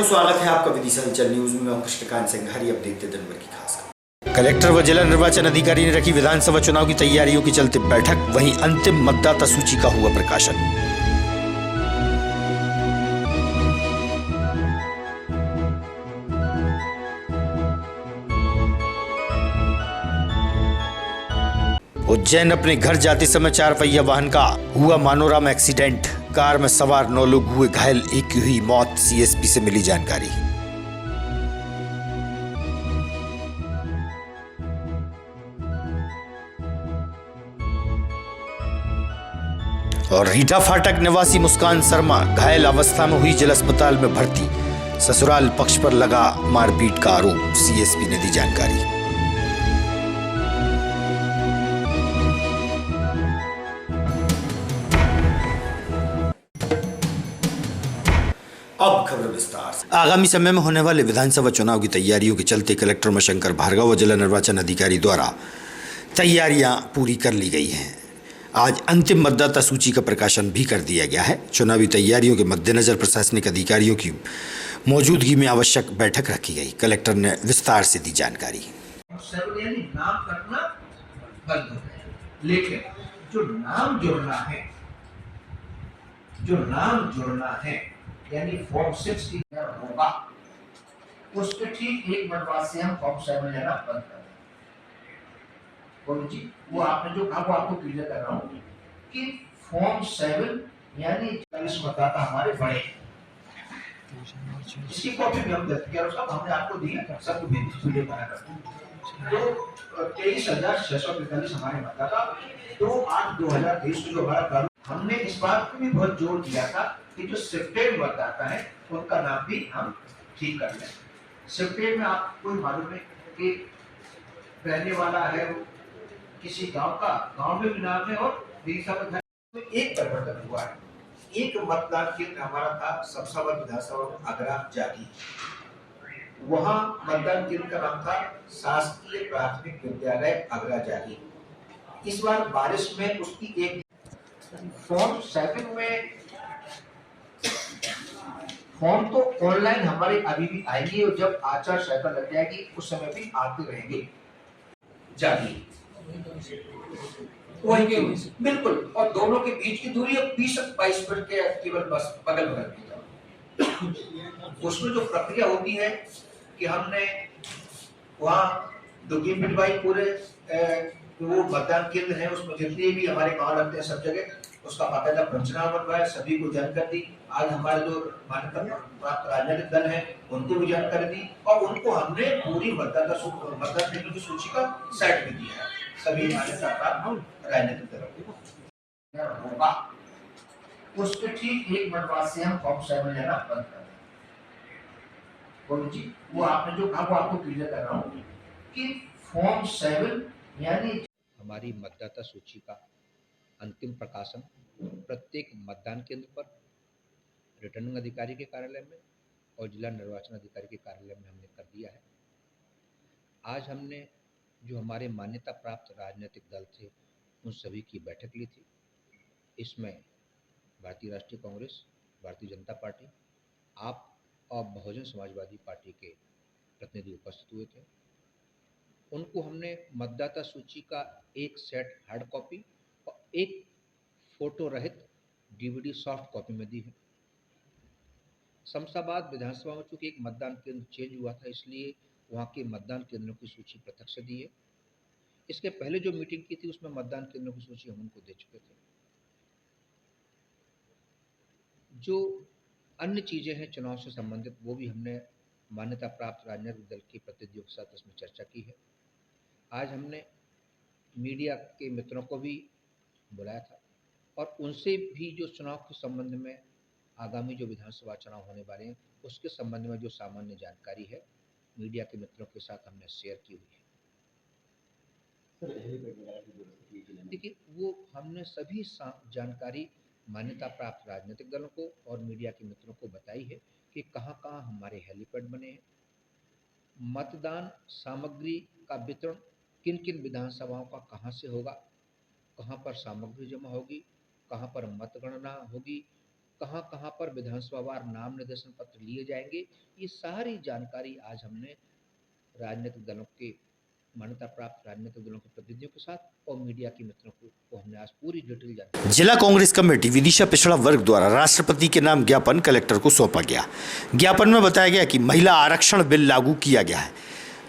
स्वागत है आपका विदिशा हलचल न्यूज में। मैं कृष्णकांत सिंह। हरी अब देखते दिन भर की खास खबर। कलेक्टर व जिला निर्वाचन अधिकारी ने रखी विधानसभा चुनाव की तैयारियों के चलते बैठक, वहीं अंतिम मतदाता सूची का हुआ प्रकाशन। उज्जैन अपने घर जाते समय 4 पहिया वाहन का हुआ मानोराम एक्सीडेंट। कार में सवार 9 लोग हुए घायल, एक की हुई मौत। सीएसपी से मिली जानकारी। और रीठा फाटक निवासी मुस्कान शर्मा घायल अवस्था में हुई जिला अस्पताल में भर्ती। ससुराल पक्ष पर लगा मारपीट का आरोप। सीएसपी ने दी जानकारी। अब खबर विस्तार से। आगामी समय में होने वाले विधानसभा चुनाव की तैयारियों के चलते कलेक्टर उमाशंकर भार्गव व जिला निर्वाचन अधिकारी द्वारा तैयारियां पूरी कर ली गई हैं। आज अंतिम मतदाता सूची का प्रकाशन भी कर दिया गया है। चुनावी तैयारियों के मद्देनजर प्रशासनिक अधिकारियों की मौजूदगी में आवश्यक बैठक रखी गई। कलेक्टर ने विस्तार से दी जानकारी। नाम करना बंद हो गया, लेकिन जो नाम जोड़ना है यानी फॉर्म 6 की होगा, उसके ठीक 1 मिनट बाद से हम फॉर्म 7 लेना बंद कर देंगे। जी वो आपने जो कहा वो आपको क्लियर कर रहा हूँ कि फॉर्म 7 यानी 40 मतदाता हमारे बड़े, इसकी कॉपी भी हम देते हैं, उसका हमने आपको दिया, सबको भेजी वीडियो बनाकर। तो 23,645 हमारे मतदाता 2/8/2023 को जो हमारा हमने इस बात को भी बहुत जोर दिया था कि जो शिफ्टेड मतदाता है उनका नाम भी हम ठीक कर लें। शिफ्टेड में आपको मालूम है कि रहने वाला है वो किसी गांव में भी नाम है और विधानसभा में एक परिवर्तन हुआ है। एक मतदान केंद्र हमारा था सबसावर विधानसभा आगरा जागी, वहां मतदान केंद्र का नाम था शासकीय प्राथमिक विद्यालय आगरा जागी। इस बार बारिश में उसकी एक फॉर्म 7 में फॉर्म तो ऑनलाइन हमारे अभी भी आएगी और जब आचार संहिता लग जाएगी उस समय भी आते रहेंगे जागी वही बिल्कुल। और दोनों के बीच की दूरी 20-22 फीट के केवल बस बगल की। उसमें जो प्रक्रिया होती है कि हमने वहाँ दुखी पिटवाई पूरे वो मतदान केंद्र है उसमें जितने भी हमारे गांव लगते हैं सब जगह उसका बाकायदा पंचनामा बनवाया, सभी को जानकारी दी। आज हमारे जो मान्यता प्राप्त राजनीतिक दल है उनको भी जानकारी दी और उनको हमने पूरी मतदान केंद्र की सूची का सेट भी दिया है। सभी मान्यता प्राप्त राजनीतिक दलों को होगा, उसके ठीक 1 मिनट बाद से हम फॉर्म 7 लेना बंद कर देंगे। जी वो आपने जो कहा वो आपको क्लियर कर रहा हूँ कि फॉर्म 7 यानी हमारी मतदाता सूची का अंतिम प्रकाशन प्रत्येक मतदान केंद्र पर रिटर्निंग अधिकारी के कार्यालय में और जिला निर्वाचन अधिकारी के कार्यालय में हमने कर दिया है। आज हमने जो हमारे मान्यता प्राप्त राजनीतिक दल थे उन सभी की बैठक ली थी। इसमें भारतीय राष्ट्रीय कांग्रेस, भारतीय जनता पार्टी, आप और बहुजन समाजवादी पार्टी के प्रतिनिधि उपस्थित हुए थे। उनको हमने मतदाता सूची का एक सेट हार्ड कॉपी और एक फोटो रहित डीवीडी सॉफ्ट कॉपी में दी है। शमशाबाद विधानसभा में चूंकि एक मतदान केंद्र चेंज हुआ था इसलिए वहाँ के मतदान केंद्रों की सूची पृथक से दी है। इसके पहले जो मीटिंग की थी उसमें मतदान केंद्रों की सूची हम उनको दे चुके थे। जो अन्य चीज़ें हैं चुनाव से संबंधित वो भी हमने मान्यता प्राप्त राजनीतिक दल के प्रतिनिधियों के साथ इसमें चर्चा की है। आज हमने मीडिया के मित्रों को भी बुलाया था और उनसे भी जो चुनाव के संबंध में आगामी जो विधानसभा चुनाव होने वाले हैं उसके संबंध में जो सामान्य जानकारी है मीडिया के मित्रों के साथ हमने शेयर की हुई है। देखिए वो हमने सभी जानकारी मान्यता प्राप्त राजनीतिक दलों को और मीडिया के मित्रों को बताई है कि कहाँ कहाँ हमारे हेलीपैड बने हैं, मतदान सामग्री का वितरण किन किन विधानसभाओं का कहाँ से होगा, कहाँ पर सामग्री जमा होगी, कहाँ पर मतगणना होगी कहाँ कहाँ पर विधानसभावार नाम निर्देशन पत्र लिए जाएंगे, ये सारी जानकारी आज हमने राजनीतिक दलों के मान्यता प्राप्त राजनीतिक दलों के प्रतिनिधियों के साथ और मीडिया के मित्रों को हमने आज पूरी डिटेल जानकारी। जिला कांग्रेस कमेटी विदिशा पिछड़ा वर्ग द्वारा राष्ट्रपति के नाम ज्ञापन कलेक्टर को सौंपा गया। ज्ञापन में बताया गया कि महिला आरक्षण बिल लागू किया गया है,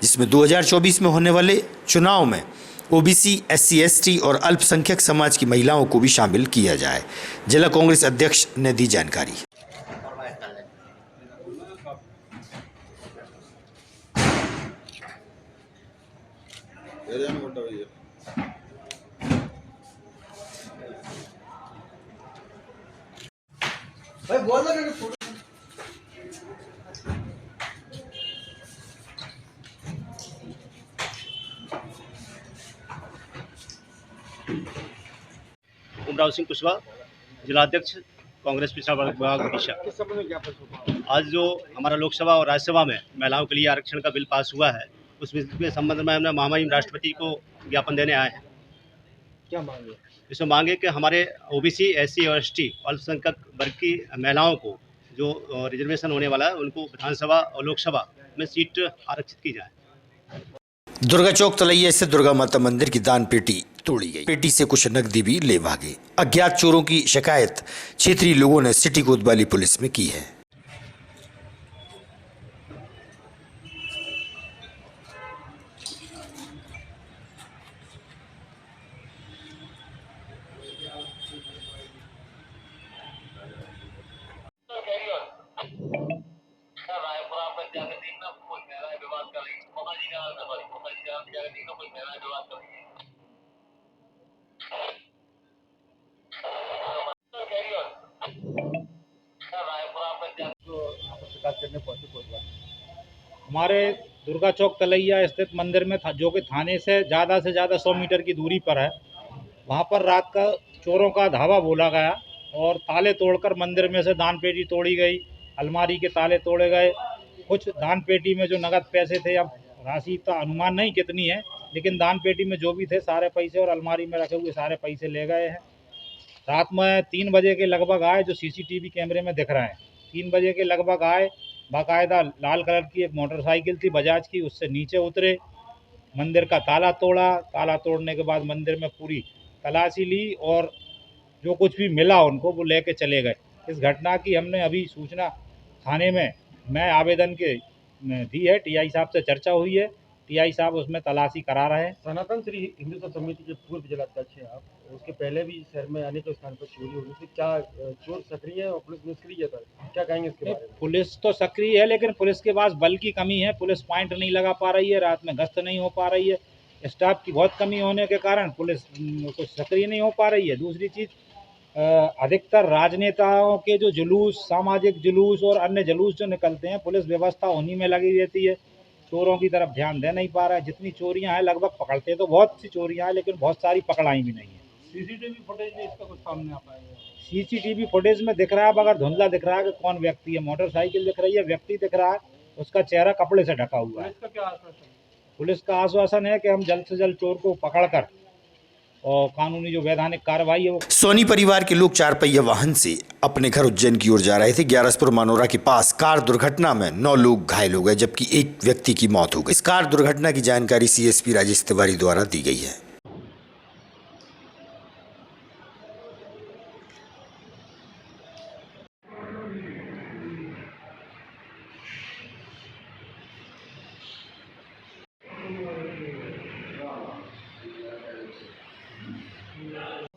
जिसमें 2024 में होने वाले चुनाव में ओबीसी, एससी, एसटी और अल्पसंख्यक समाज की महिलाओं को भी शामिल किया जाए। जिला कांग्रेस अध्यक्ष ने दी जानकारी। भाई बोल दो ना फोटो। उमराव सिंह कुशवाहा, जिलाध्यक्ष कांग्रेस पिछड़ा वर्ग विभाग विदिशा। आज जो हमारा लोकसभा और राज्यसभा में महिलाओं के लिए आरक्षण का बिल पास हुआ है, उस के संबंध में हमने महामहिम राष्ट्रपति को ज्ञापन देने आए हैं। क्या मांगे? इसमें मांगे कि हमारे ओबीसी, एससी और एसटी अल्पसंख्यक वर्ग की महिलाओं को जो रिजर्वेशन होने वाला है, उनको विधानसभा और लोकसभा में सीट आरक्षित की जाए। दुर्गा चौक तलैया से दुर्गा माता मंदिर की दान पेटी तोड़ी गई। पेटी से कुछ नकदी भी ले भागे। अज्ञात चोरों की शिकायत क्षेत्रीय लोगों ने सिटी कोतवाली पुलिस में की है। हमारे दुर्गा चौक तलैया स्थित मंदिर में जो कि थाने से ज़्यादा 100 मीटर की दूरी पर है, वहाँ पर रात का चोरों का धावा बोला गया और ताले तोड़कर मंदिर में से दान पेटी तोड़ी गई, अलमारी के ताले तोड़े गए। कुछ दान पेटी में जो नगद पैसे थे, अब राशि का अनुमान नहीं कितनी है, लेकिन दान पेटी में जो भी थे सारे पैसे और अलमारी में रखे हुए सारे पैसे ले गए हैं। रात में 3 बजे के लगभग आए, जो सीसीटीवी कैमरे में दिख रहे हैं। 3 बजे के लगभग आए, बाकायदा लाल कलर की एक मोटरसाइकिल थी बजाज की, उससे नीचे उतरे, मंदिर का ताला तोड़ा। ताला तोड़ने के बाद मंदिर में पूरी तलाशी ली और जो कुछ भी मिला उनको वो लेके चले गए। इस घटना की हमने अभी सूचना थाने में मैं आवेदन के दी है, टीआई साहब से चर्चा हुई है, टीआई साहब उसमें तलाशी करा रहे हैं। सनातन श्री हिंदू समिति के पूर्व जिलाध्यक्ष हैं आप, उसके पहले भी शहर में अनेक स्थान पर चोरी होने से क्या चोर सक्रिय है और पुलिस निष्क्रिय है, क्या कहेंगे इसके बारे में? पुलिस तो सक्रिय है, लेकिन पुलिस के पास बल की कमी है। पुलिस पॉइंट नहीं लगा पा रही है, रात में गश्त नहीं हो पा रही है, स्टाफ की बहुत कमी होने के कारण पुलिस कुछ सक्रिय नहीं हो पा रही है। दूसरी चीज़, अधिकतर राजनेताओं के जो जुलूस, सामाजिक जुलूस और अन्य जुलूस जो निकलते हैं, पुलिस व्यवस्था उन्हीं में लगी रहती है, चोरों की तरफ ध्यान दे नहीं पा रहा है। जितनी चोरियां हैं, लगभग पकड़ते तो बहुत सी चोरियां हैं, लेकिन बहुत सारी पकड़ाई भी नहीं है। सीसीटीवी फुटेज में इसका कुछ सामने आ पाएगा? सीसीटीवी फुटेज में दिख रहा है, मगर धुंधला दिख रहा है कि कौन व्यक्ति है। मोटरसाइकिल दिख रही है, व्यक्ति दिख रहा है, उसका चेहरा कपड़े से ढका हुआ है। पुलिस का क्या आश्वासन है? पुलिस का आश्वासन है कि हम जल्द से जल्द चोर को पकड़कर और कानूनी जो वैधानिक कार्रवाई है वो। सोनी परिवार के लोग 4 पहिया वाहन से अपने घर उज्जैन की ओर जा रहे थे। ग्यारसपुर मानोरा के पास कार दुर्घटना में 9 लोग घायल हो गए, जबकि एक व्यक्ति की मौत हो गई। इस कार दुर्घटना की जानकारी सीएसपी राजेश तिवारी द्वारा दी गई है।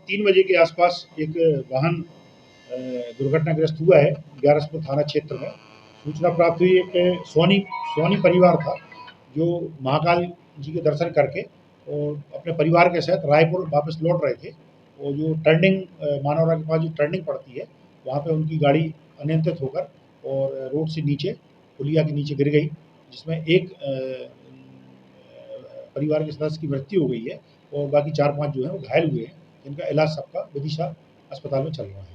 तीन बजे के आसपास एक वाहन दुर्घटनाग्रस्त हुआ है ग्यारसपुर थाना क्षेत्र में। सूचना प्राप्त हुई, एक सोनी परिवार था जो महाकाल जी के दर्शन करके और अपने परिवार के साथ रायपुर वापस लौट रहे थे। और जो टर्निंग मानोरा के पास जो टर्निंग पड़ती है, वहाँ पे उनकी गाड़ी अनियंत्रित होकर और रोड से नीचे पुलिया के नीचे गिर गई, जिसमें एक परिवार के सदस्य की मृत्यु हो गई है और बाकी 4-5 जो है वो घायल हुए हैं, जिनका इलाज सबका विदिशा अस्पताल में चल रहा है।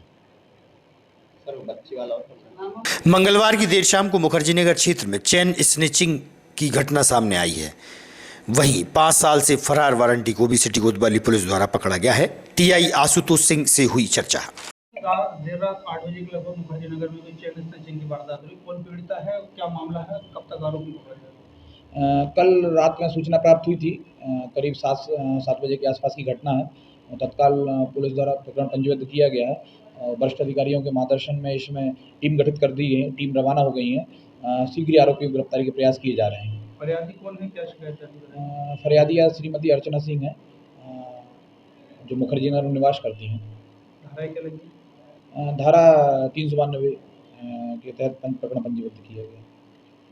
मंगलवार की देर शाम को मुखर्जी नगर क्षेत्र में चेन स्नेचिंग की घटना सामने आई है। वहीं 5 साल से फरार वारंटी को भी सिटी कोतवाली पुलिस द्वारा पकड़ा गया है। टीआई आशुतोष सिंह से हुई चर्चा। देर रात 8 बजे के लगभग मुखर्जी नगर में कोई चेन स्नैचिंग की वारदात हुई। कौन पीड़िता है, क्या मामला है, कब तक आरोपी पकड़ा जाएगा? कल रात में सूचना प्राप्त हुई थी। करीब 7 बजे के आसपास की घटना है। तत्काल पुलिस द्वारा प्रकरण पंजीबद्ध किया गया है और वरिष्ठ अधिकारियों के मार्गदर्शन में इसमें टीम गठित कर दी है, टीम रवाना हो गई है। शीघ्र ही आरोपियों की गिरफ्तारी के प्रयास किए जा रहे हैं। फरियादी कौन है, क्या शिकायत है? फरियादिया श्रीमती अर्चना सिंह है, जो मुखर्जी नगर में निवास करती हैं। धारा क्या लगी? धारा 392 के तहत प्रकरण पंजीबद्ध किया गया।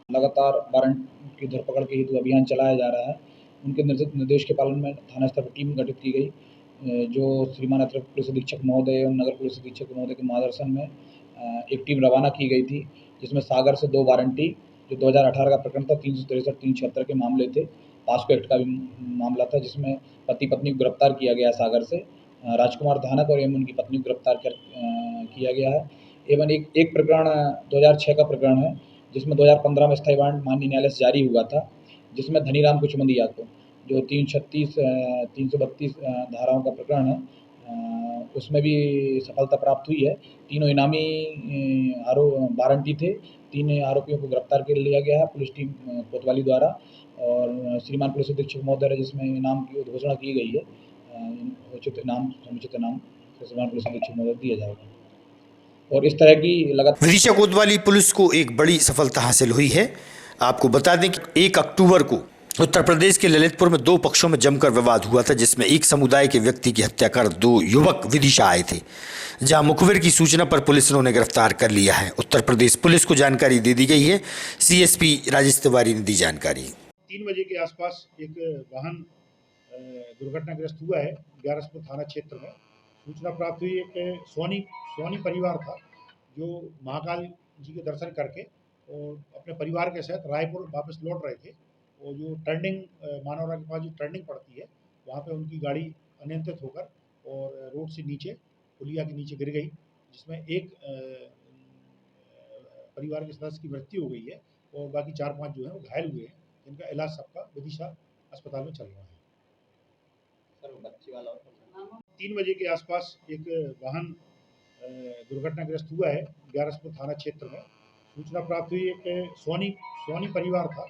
लगातार वारंट की धरपकड़ के हेतु अभियान चलाया जा रहा है। उनके निर्देश के पालन में थाना स्तर पर टीम गठित की गई, जो श्रीमान अतिरिक्त पुलिस अधीक्षक महोदय एवं नगर पुलिस अधीक्षक महोदय के मार्गदर्शन में एक टीम रवाना की गई थी, जिसमें सागर से 2 वारंटी, जो 2018 का प्रकरण था, 363, 376 के मामले थे। पास्को एक्ट का भी मामला था, जिसमें पति पत्नी को गिरफ्तार किया गया सागर से। राजकुमार धानक और एवं उनकी पत्नी को गिरफ्तार किया गया है। एवं एक प्रकरण 2006 का प्रकरण है, जिसमें 2015 में स्थायी वारंट माननीय न्यायालय से जारी हुआ था, जिसमें धनीराम कुचमंदिया को, जो 336, 332 धाराओं का प्रकरण है, उसमें भी सफलता प्राप्त हुई है। तीनों इनामी वारंटी थे। 3 आरोपियों को गिरफ्तार कर लिया गया है पुलिस टीम कोतवाली द्वारा और श्रीमान पुलिस अधीक्षक महोदय, जिसमें इनाम की घोषणा की गई है। उचित इनाम, समुचित इनाम श्रीमान पुलिस अधीक्षक महोदय दिया जाएगा। और इस तरह की लगातार विदिशा कोतवाली पुलिस को एक बड़ी सफलता हासिल हुई है। आपको बता दें कि 1 अक्टूबर को उत्तर प्रदेश के ललितपुर में 2 पक्षों में जमकर विवाद हुआ था, जिसमें एक समुदाय के व्यक्ति की हत्या कर 2 युवक विदिशा आए थे, जहां मुखबिर की सूचना पर पुलिस ने उन्हें गिरफ्तार कर लिया है। उत्तर प्रदेश पुलिस को जानकारी दे दी गई है। सीएसपी राजेश तिवारी ने दी जानकारी। 3 बजे के आसपास एक वाहन दुर्घटनाग्रस्त हुआ है ग्यारसपुर थाना क्षेत्र में। सूचना प्राप्त हुई, एक सोनी परिवार था, जो महाकाल जी के दर्शन करके और अपने परिवार के साथ रायपुर वापस लौट रहे थे। और जो टर्निंग मानवरा के पास जो टर्निंग पड़ती है, वहाँ पे उनकी गाड़ी अनियंत्रित होकर और रोड से नीचे, पुलिया के नीचे गिर गई, जिसमें एक परिवार के सदस्य की मृत्यु हो गई है और बाकी 4-5 जो है वो घायल हुए हैं, जिनका इलाज सबका विदिशा अस्पताल में चल रहा है। 3 बजे के आसपास एक वाहन दुर्घटनाग्रस्त हुआ है ग्यारसपुर थाना क्षेत्र में। सूचना प्राप्त हुई, एक सोनी परिवार था,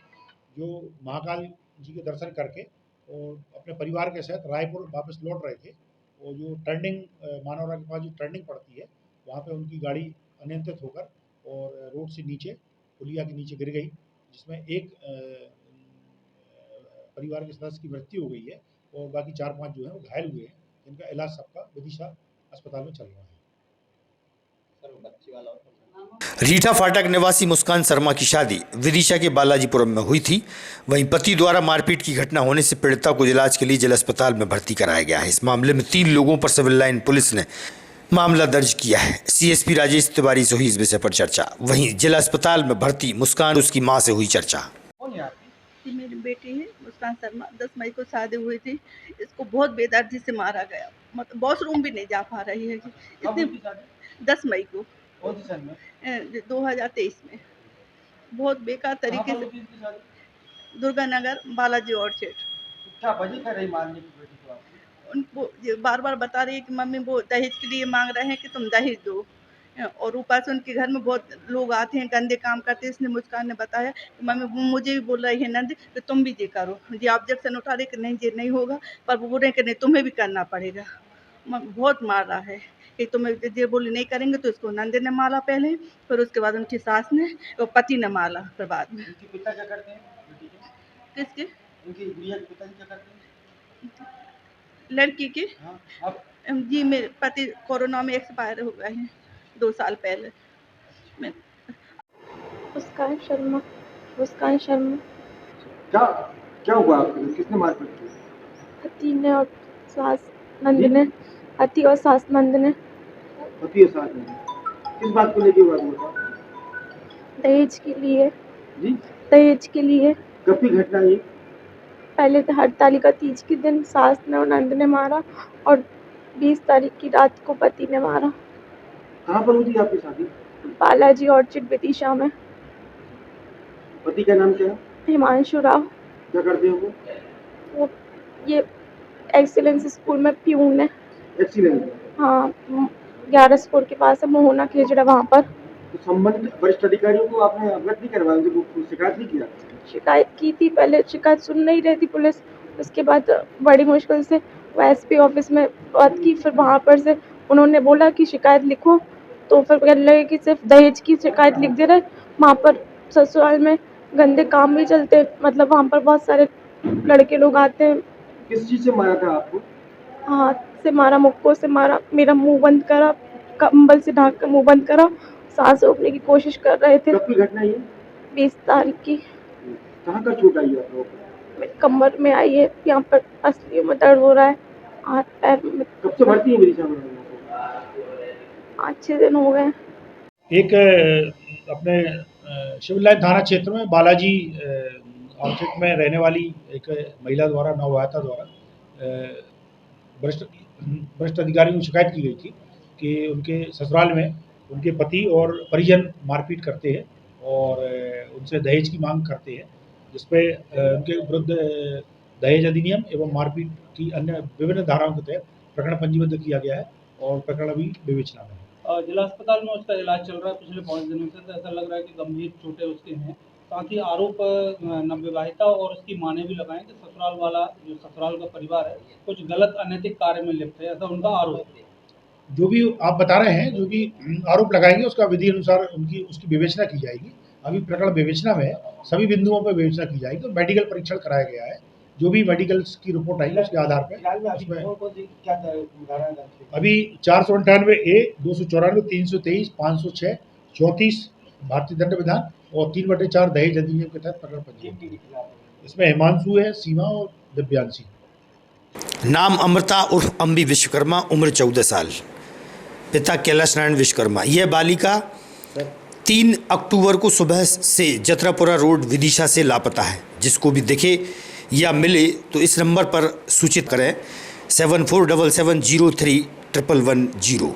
जो महाकाल जी के दर्शन करके और अपने परिवार के साथ रायपुर वापस लौट रहे थे। और जो टर्निंग मानवरा के पास जो टर्निंग पड़ती है, वहाँ पे उनकी गाड़ी अनियंत्रित होकर और रोड से नीचे, पुलिया के नीचे गिर गई, जिसमें एक परिवार के सदस्य की मृत्यु हो गई है और बाकी 4-5 जो है वो घायल हुए हैं, जिनका इलाज सबका विदिशा अस्पताल में चल रहा है। रीठा फाटक निवासी मुस्कान शर्मा की शादी विदिशा के बालाजीपुरम में हुई थी। वहीं पति द्वारा मारपीट की घटना होने से पीड़िता को इलाज के लिए जिला अस्पताल में भर्ती कराया गया है। इस मामले में 3 लोगों पर सिविल लाइन पुलिस ने मामला दर्ज किया है। सीएसपी राजेश तिवारी से हुई इस विषय पर चर्चा। वहीं जिला अस्पताल में भर्ती मुस्कान, उसकी मां से हुई चर्चा। मेरी बेटी है मुस्कान शर्मा, 10 मई को शादी हुई थी। इसको बहुत बेदर्दी से मारा गया, मतलब वॉशरूम भी नहीं जा पा रही है। इसने 10 मई को 2023 में बहुत बेकार तरीके से दुर्गा नगर बालाजी ऑर्चिड। क्या वजह क्या रही मारने की बेटी को आपकी? उनको बार बार बता रही है कि मम्मी वो दहेज के लिए मांग रहे हैं कि तुम दहेज दो, और ऊपर से उनके घर में बहुत लोग आते हैं, गंदे काम करते हैं। इसने मुस्कान ने बताया कि मम्मी मुझे भी बोल रही है नंद कि तुम भी ये करो। ये ऑब्जेक्शन उठा रहे कि नहीं ये नहीं होगा, पर वो बोल रहे हैं कि नहीं तुम्हें भी करना पड़ेगा। बहुत मार रहा है कि तुम्हें ये बोली नहीं करेंगे तो इसको नंदे ने मारा पहले, फिर उसके बाद उनकी सास ने और पति ने मारा फिर बाद में। उनके पिता क्या करते हैं? किसके? उनकी गुड़िया के पिताजी क्या करते हैं? लड़की के? हाँ, अब जी मेरे पति कोरोना में एक्सपायर हो गए हैं 2 साल पहले। मुस्कान शर्मा। मुस्कान शर्मा। क्या हुआ आपको? किसने मारपीट की? पति ने और सास नंद ने। पति और सास नंद ने। पति और सास ने किस बात को लेके हुआ था? दहेज के लिए। जी? दहेज के लिए। कब की घटना ये? पहले तो हड़तालिका तीज के दिन सास ने और नंद ने मारा और 20 तारीख की रात को पति ने मारा। कहाँ पर हुई थी आपकी शादी? बालाजी ऑर्चिड विदिशा में। पति का नाम क्या है? हिमांशु राव। क्या करते हैं वो ये एक्सीलेंस स्कूल में प्यून है। एक्सीलेंस? हाँ, ग्यारसपुर के पास है, मोहना खेजड़ा, वहाँ पर। तो संबंधित वरिष्ठ अधिकारियों को आपने अवगत नहीं करवाया, उनको शिकायत नहीं किया? शिकायत की थी, पहले शिकायत सुन नहीं रही थी पुलिस। उसके बाद बड़ी मुश्किल से एसपी ऑफिस में बात की, फिर वहाँ पर से उन्होंने बोला कि शिकायत लिखो, तो फिर कहने लगे कि सिर्फ दहेज की शिकायत लिख दे रहे। वहाँ पर ससुराल में गंदे काम भी चलते, मतलब वहाँ पर बहुत सारे लड़के लोग आते हैं। किस चीज से मारा था आपको? हाथ से मारा, मुक्कों से मारा, मेरा मुंह बंद करा, कंबल से ढाक कर मुंह बंद करा, सांस रोकने की कोशिश कर रहे थे। कब की घटना ये? 20 तारीख की। कहाँ का चोट आई है आप लोगों को? मेरे कमर में आई है, यहाँ पर असलियों में दर्द हो रहा है, हाथ पैर में। कब से भर्ती है मेरी सामने? 5-6 दिन हो गए। एक अपने सिविल लाइन थाना क्षेत्र में बालाजी आउटलेट में रहने वाली एक महिला द्वारा, नवविवाहिता द्वारा वरिष्ठ अधिकारियों को शिकायत की गई थी कि उनके ससुराल में उनके पति और परिजन मारपीट करते हैं और उनसे दहेज की मांग करते हैं, जिसपे उनके विरुद्ध दहेज अधिनियम एवं मारपीट की अन्य विभिन्न धाराओं के तहत प्रकरण पंजीबद्ध किया गया है और प्रकरण अभी विवेचना में है। जिला अस्पताल में उसका इलाज चल रहा है पिछले 5 दिनों से, तो ऐसा लग रहा है कि गंभीर चोटें उसके हैं। साथ ही आरोप नवविवाहिता और उसकी माँ ने भी लगाए कि ससुराल वाला, जो ससुराल का परिवार है, कुछ गलत अनैतिक कार्य में लिप्त है, ऐसा उनका आरोप है। जो भी आप बता रहे हैं, जो भी आरोप लगाएंगे उसका विधि अनुसार उसकी विवेचना की जाएगी। अभी प्रकरण विवेचना में है, सभी बिंदुओं पर विवेचना की जाएगी। तो मेडिकल परीक्षण कराया गया है, जो भी मेडिकल की रिपोर्ट आएगी उसके आधार पर उसमें अभी 498A, 294, 323, 506, 34 भारतीय दंड विधान और 3/4 दहेज अधिनियम के तहत प्रकरण पंजीबद्ध। इसमें हिमांशु है, सीमा और दिव्यांशी। नाम अमृता उर्फ अम्बी विश्वकर्मा, उम्र 14 साल, पिता कैलाश नारायण विश्वकर्मा। यह बालिका 3 अक्टूबर को सुबह से जत्रापुरा रोड विदिशा से लापता है। जिसको भी दिखे या मिले तो इस नंबर पर सूचित करें 7477031110।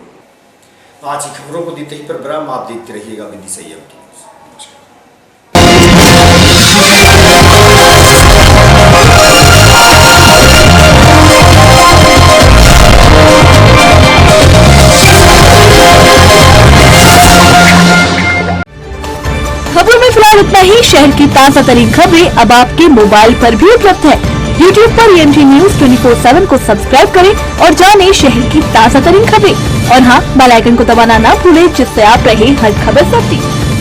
आज की खबरों को देते ही पर विराम, आप देखते रहिएगा विदिशा टीवी। खबरों में फिलहाल इतना ही। शहर की ताजा तरीन खबरें अब आपके मोबाइल पर भी उपलब्ध है। YouTube पर EMG News 24/7 को सब्सक्राइब करें और जानें शहर की ताजा तरीन खबरें। और हाँ, बेल आइकन को दबाना ना भूलें, जिससे आप रहे हर खबर से अपडेट।